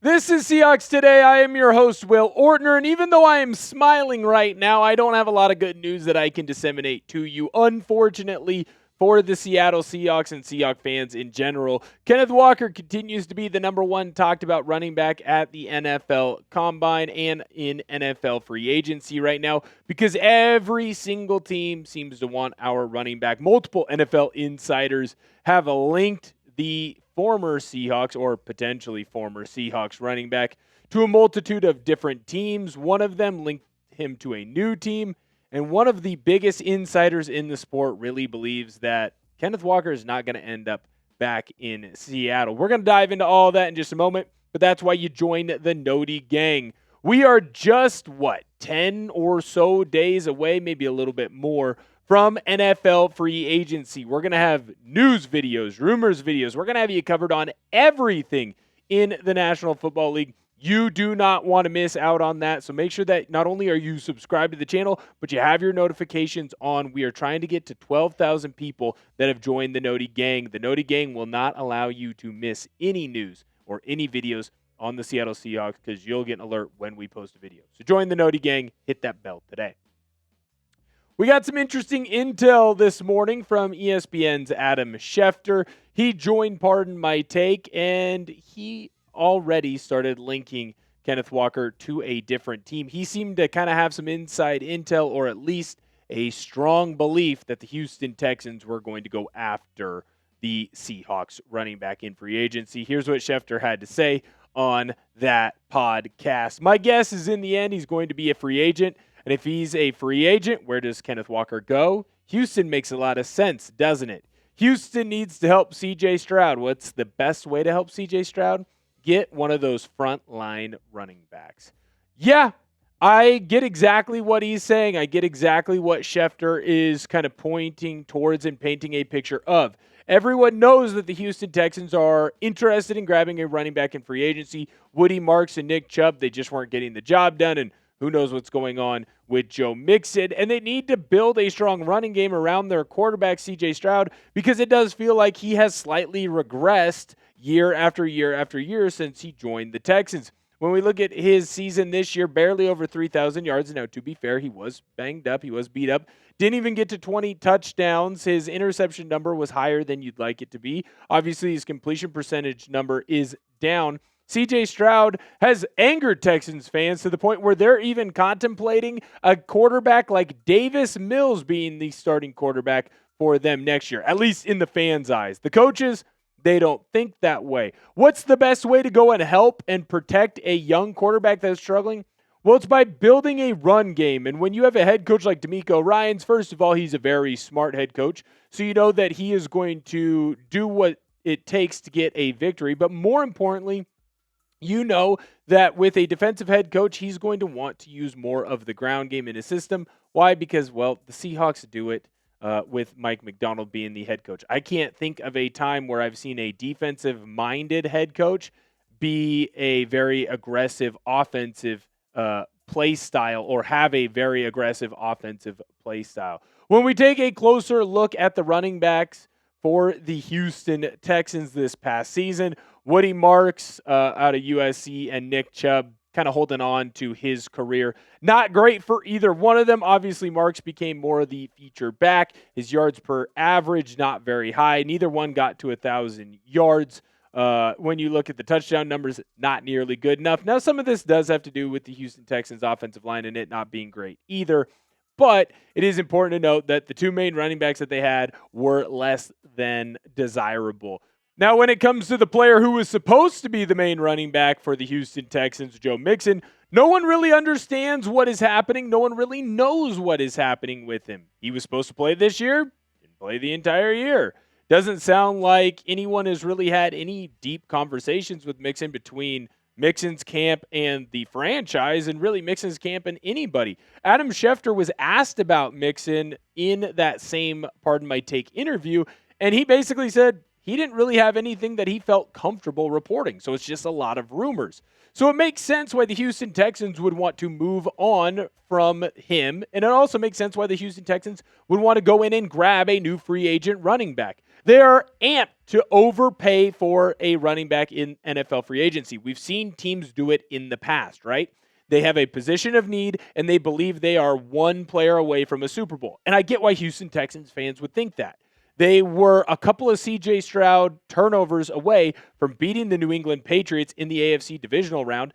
This is Seahawks Today. I am your host, Will Ortner, and even though I am smiling right now, I don't have a lot of good news that I can disseminate to you, unfortunately, for the Seattle Seahawks and Seahawks fans in general. Kenneth Walker continues to be the number one talked about running back at the NFL Combine and in NFL free agency right now because every single team seems to want our running back. Multiple NFL insiders have linked the former Seahawks or potentially former Seahawks running back to a multitude of different teams. One of them linked him to a new team. And one of the biggest insiders in the sport really believes that Kenneth Walker is not going to end up back in Seattle. We're going to dive into all that in just a moment, but that's why you join the Noti gang. We are just, 10 or so days away, maybe a little bit more, from NFL free agency. We're going to have news videos, rumors videos. We're going to have you covered on everything in the National Football League. You do not want to miss out on that. So make sure that not only are you subscribed to the channel, but you have your notifications on. We are trying to get to 12,000 people that have joined the Noti gang. The Noti gang will not allow you to miss any news or any videos on the Seattle Seahawks because you'll get an alert when we post a video. So join the Noti gang. Hit that bell today. We got some interesting intel this morning from ESPN's Adam Schefter. He joined Pardon My Take, and he already started linking Kenneth Walker to a different team. He seemed to kind of have some inside intel, or at least a strong belief that the Houston Texans were going to go after the Seahawks running back in free agency. Here's what Schefter had to say on that podcast. My guess is in the end he's going to be a free agent. And if he's a free agent, where does Kenneth Walker go? Houston makes a lot of sense, doesn't it? Houston needs to help C.J. Stroud. What's the best way to help C.J. Stroud? Get one of those front-line running backs. Yeah, I get exactly what he's saying. I get exactly what Schefter is kind of pointing towards and painting a picture of. Everyone knows that the Houston Texans are interested in grabbing a running back in free agency. Woody Marks and Nick Chubb, they just weren't getting the job done, and who knows what's going on with Joe Mixon. And they need to build a strong running game around their quarterback, C.J. Stroud, because it does feel like he has slightly regressed year after year after year since he joined the Texans. When we look at his season this year, barely over 3,000 yards. Now, to be fair, he was banged up. He was beat up. Didn't even get to 20 touchdowns. His interception number was higher than you'd like it to be. Obviously, his completion percentage number is down. C.J. Stroud has angered Texans fans to the point where they're even contemplating a quarterback like Davis Mills being the starting quarterback for them next year, at least in the fans' eyes. The coaches, they don't think that way. What's the best way to go and help and protect a young quarterback that's struggling? Well, it's by building a run game. And when you have a head coach like DeMeco Ryans, first of all, he's a very smart head coach. So you know that he is going to do what it takes to get a victory. But more importantly, you know that with a defensive head coach, he's going to want to use more of the ground game in his system. Why? Because, well, the Seahawks do it with Mike McDonald being the head coach. I can't think of a time where I've seen a defensive-minded head coach be a very aggressive offensive play style or have a very aggressive offensive play style. When we take a closer look at the running backs for the Houston Texans this past season, Woody Marks out of USC and Nick Chubb kind of holding on to his career. Not great for either one of them. Obviously, Marks became more of the feature back. His yards per average, not very high. Neither one got to 1,000 yards. When you look at the touchdown numbers, not nearly good enough. Now, some of this does have to do with the Houston Texans offensive line and it not being great either. But it is important to note that the two main running backs that they had were less than desirable. Now, when it comes to the player who was supposed to be the main running back for the Houston Texans, Joe Mixon, no one really understands what is happening. No one really knows what is happening with him. He was supposed to play this year, didn't play the entire year. Doesn't sound like anyone has really had any deep conversations with Mixon between Mixon's camp and the franchise, and really Mixon's camp and anybody. Adam Schefter was asked about Mixon in that same Pardon My Take interview, and he basically said he didn't really have anything that he felt comfortable reporting. So it's just a lot of rumors. So it makes sense why the Houston Texans would want to move on from him. And it also makes sense why the Houston Texans would want to go in and grab a new free agent running back. They are amped to overpay for a running back in NFL free agency. We've seen teams do it in the past, right? They have a position of need, and they believe they are one player away from a Super Bowl. And I get why Houston Texans fans would think that. They were a couple of C.J. Stroud turnovers away from beating the New England Patriots in the AFC divisional round.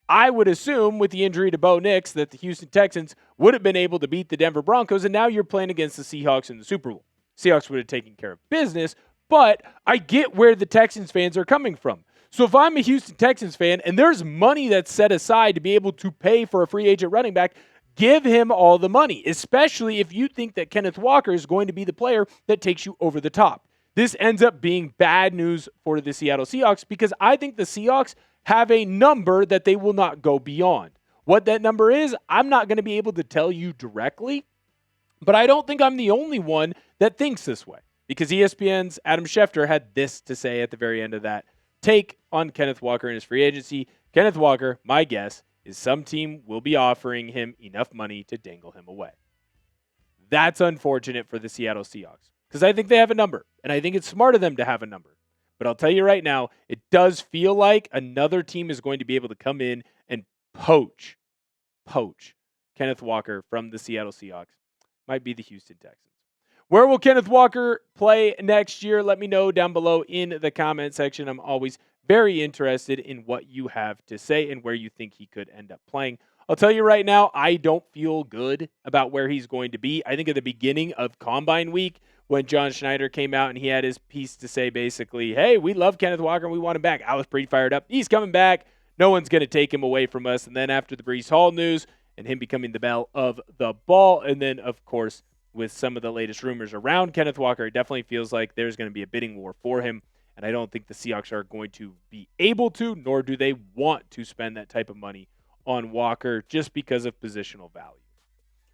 I would assume with the injury to Bo Nix that the Houston Texans would have been able to beat the Denver Broncos, and now you're playing against the Seahawks in the Super Bowl. Seahawks would have taken care of business, but I get where the Texans fans are coming from. So if I'm a Houston Texans fan and there's money that's set aside to be able to pay for a free agent running back, give him all the money, especially if you think that Kenneth Walker is going to be the player that takes you over the top. This ends up being bad news for the Seattle Seahawks because I think the Seahawks have a number that they will not go beyond. What that number is, I'm not going to be able to tell you directly, but I don't think I'm the only one that thinks this way because ESPN's Adam Schefter had this to say at the very end of that take on Kenneth Walker and his free agency. Kenneth Walker, my guess, is some team will be offering him enough money to dangle him away. That's unfortunate for the Seattle Seahawks because I think they have a number, and I think it's smart of them to have a number. But I'll tell you right now, it does feel like another team is going to be able to come in and poach Kenneth Walker from the Seattle Seahawks. Might be the Houston Texans. Where will Kenneth Walker play next year? Let me know down below in the comment section. I'm always very interested in what you have to say and where you think he could end up playing. I'll tell you right now, I don't feel good about where he's going to be. I think at the beginning of Combine Week, when John Schneider came out and he had his piece to say basically, hey, we love Kenneth Walker and we want him back. I was pretty fired up. He's coming back. No one's going to take him away from us. And then after the Brees Hall news and him becoming the belle of the ball, and then, of course, with some of the latest rumors around Kenneth Walker, it definitely feels like there's going to be a bidding war for him. And I don't think the Seahawks are going to be able to, nor do they want to spend that type of money on Walker just because of positional value.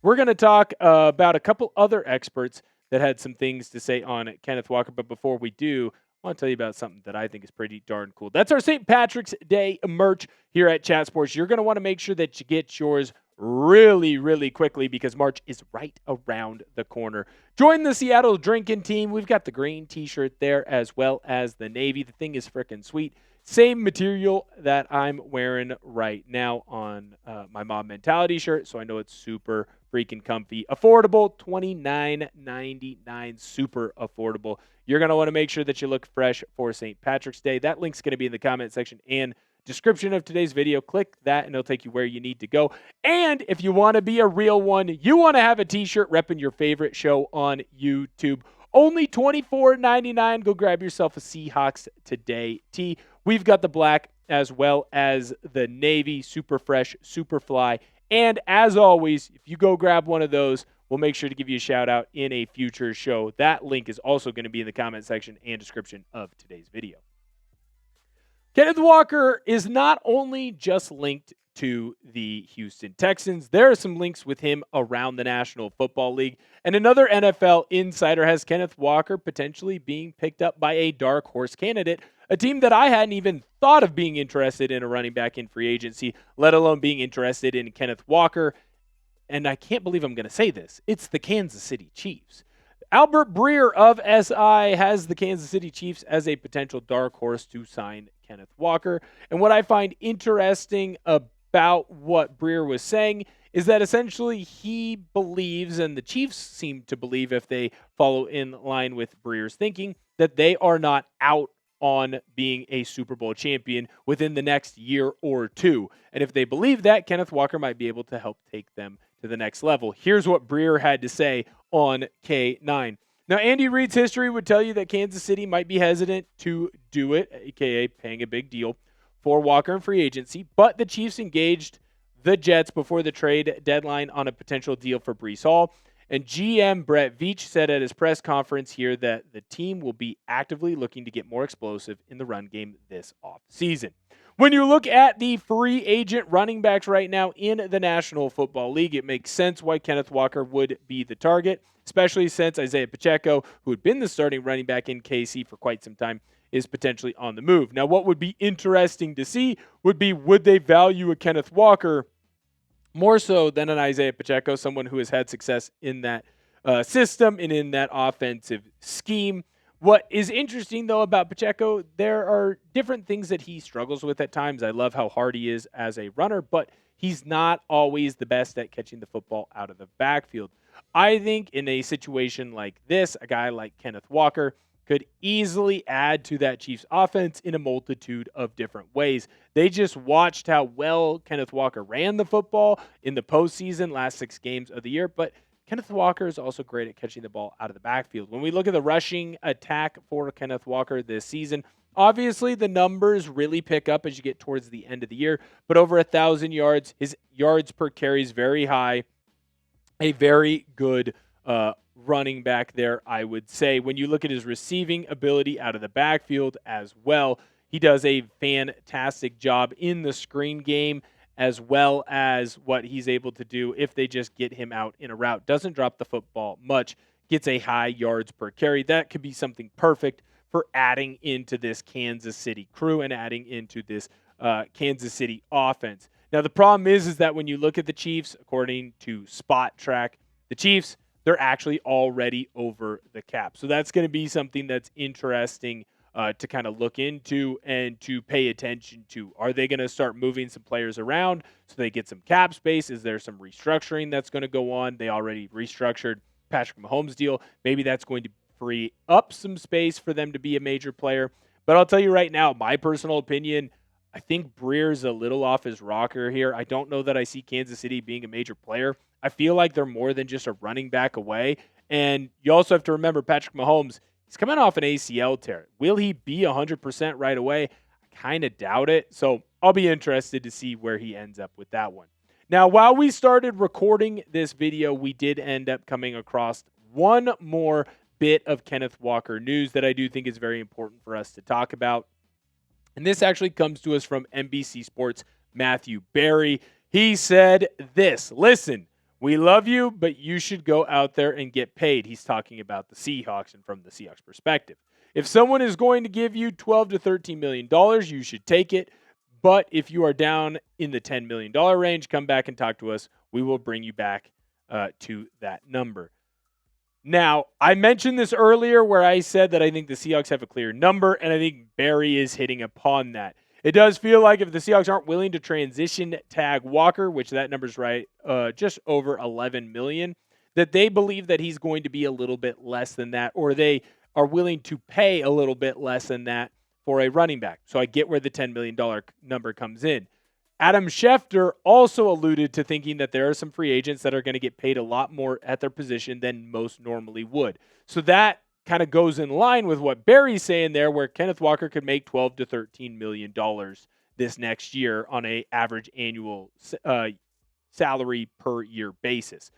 We're going to talk about a couple other experts that had some things to say on Kenneth Walker. But before we do, I want to tell you about something that I think is pretty darn cool. That's our St. Patrick's Day merch here at Chat Sports. You're going to want to make sure that you get yours really, really quickly because March is right around the corner. Join the Seattle drinking team. We've got the green t-shirt there as well as the navy. The thing is freaking sweet. Same material that I'm wearing right now on my Mob Mentality shirt, so I know it's super freaking comfy. Affordable, $29.99, super affordable. You're going to want to make sure that you look fresh for St. Patrick's Day. That link's going to be in the comment section and description of today's video. Click that, and it'll take you where you need to go. And if you want to be a real one, you want to have a t-shirt repping your favorite show on YouTube, only $24.99. Go grab yourself a Seahawks Today tee. We've got the black as well as the navy, super fresh, super fly. And as always, if you go grab one of those, we'll make sure to give you a shout out in a future show. That link is also going to be in the comment section and description of today's video. Kenneth Walker is not only just linked to the Houston Texans. There are some links with him around the National Football League. And another NFL insider has Kenneth Walker potentially being picked up by a dark horse candidate, a team that I hadn't even thought of being interested in a running back in free agency, let alone being interested in Kenneth Walker. And I can't believe I'm going to say this. It's the Kansas City Chiefs. Albert Breer of SI has the Kansas City Chiefs as a potential dark horse to sign Kenneth Walker. And what I find interesting about what Breer was saying is that essentially he believes, and the Chiefs seem to believe if they follow in line with Breer's thinking, that they are not out on being a Super Bowl champion within the next year or two. And if they believe that, Kenneth Walker might be able to help take them to the next level. Here's what Breer had to say on K9. Now, Andy Reid's history would tell you that Kansas City might be hesitant to do it, a.k.a. paying a big deal for Walker in free agency, but the Chiefs engaged the Jets before the trade deadline on a potential deal for Brees Hall. And GM Brett Veach said at his press conference here that the team will be actively looking to get more explosive in the run game this offseason. When you look at the free agent running backs right now in the National Football League, it makes sense why Kenneth Walker would be the target, especially since Isaiah Pacheco, who had been the starting running back in KC for quite some time, is potentially on the move. Now, what would be interesting to see would they value a Kenneth Walker more so than an Isaiah Pacheco, someone who has had success in that system and in that offensive scheme. What is interesting, though, about Pacheco, there are different things that he struggles with at times. I love how hard he is as a runner, but he's not always the best at catching the football out of the backfield. I think in a situation like this, a guy like Kenneth Walker could easily add to that Chiefs offense in a multitude of different ways. They just watched how well Kenneth Walker ran the football in the postseason, last 6 games of the year, but Kenneth Walker is also great at catching the ball out of the backfield. When we look at the rushing attack for Kenneth Walker this season, obviously the numbers really pick up as you get towards the end of the year, but over 1,000 yards, his yards per carry is very high. A very good running back there, I would say. When you look at his receiving ability out of the backfield as well, he does a fantastic job in the screen game, as well as what he's able to do if they just get him out in a route. Doesn't drop the football much, gets a high yards per carry. That could be something perfect for adding into this Kansas City crew and adding into this Kansas City offense. Now, the problem is that when you look at the Chiefs, according to Spot Track, the Chiefs, they're actually already over the cap. So that's going to be something that's interesting to kind of look into and to pay attention to. Are they going to start moving some players around so they get some cap space? Is there some restructuring that's going to go on? They already restructured Patrick Mahomes' deal. Maybe that's going to free up some space for them to be a major player. But I'll tell you right now, my personal opinion, I think Breer's a little off his rocker here. I don't know that I see Kansas City being a major player. I feel like they're more than just a running back away. And you also have to remember Patrick Mahomes, he's coming off an ACL tear. Will he be 100% right away? I kind of doubt it. So I'll be interested to see where he ends up with that one. Now, while we started recording this video, we did end up coming across one more bit of Kenneth Walker news that I do think is very important for us to talk about. And this actually comes to us from NBC Sports' Matthew Berry. He said this: listen, we love you, but you should go out there and get paid. He's talking about the Seahawks and from the Seahawks perspective. If someone is going to give you $12 to $13 million, you should take it. But if you are down in the $10 million range, come back and talk to us. We will bring you back to that number. Now, I mentioned this earlier where I said that I think the Seahawks have a clear number, and I think Barry is hitting upon that. It does feel like if the Seahawks aren't willing to transition tag Walker, which that number's right, just over $11 million, that they believe that he's going to be a little bit less than that, or they are willing to pay a little bit less than that for a running back. So I get where the $10 million number comes in. Adam Schefter also alluded to thinking that there are some free agents that are going to get paid a lot more at their position than most normally would. So that kind of goes in line with what Barry's saying there, where Kenneth Walker could make $12 to $13 million this next year on an average annual salary per year basis.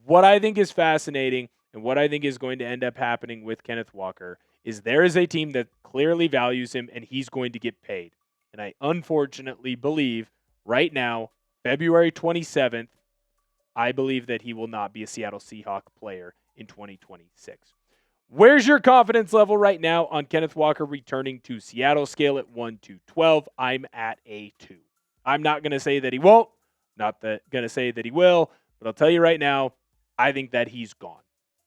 What I think is fascinating and what I think is going to end up happening with Kenneth Walker is there is a team that clearly values him and he's going to get paid. And I unfortunately believe right now, February 27th, I believe that he will not be a Seattle Seahawk player in 2026. Where's your confidence level right now on Kenneth Walker returning to Seattle? Scale at 1 to 12. I'm at a 2. I'm not going to say that he won't, not going to say that he will, but I'll tell you right now, I think that he's gone.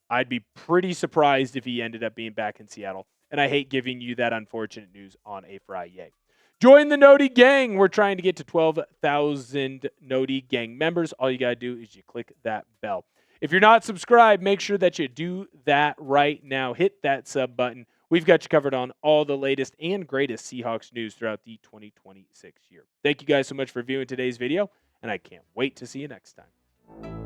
I'd be pretty surprised if he ended up being back in Seattle, and I hate giving you that unfortunate news on a Friday. Join the Noti Gang. We're trying to get to 12,000 Noti Gang members. All you got to do is you click that bell. If you're not subscribed, make sure that you do that right now. Hit that sub button. We've got you covered on all the latest and greatest Seahawks news throughout the 2026 year. Thank you guys so much for viewing today's video, and I can't wait to see you next time.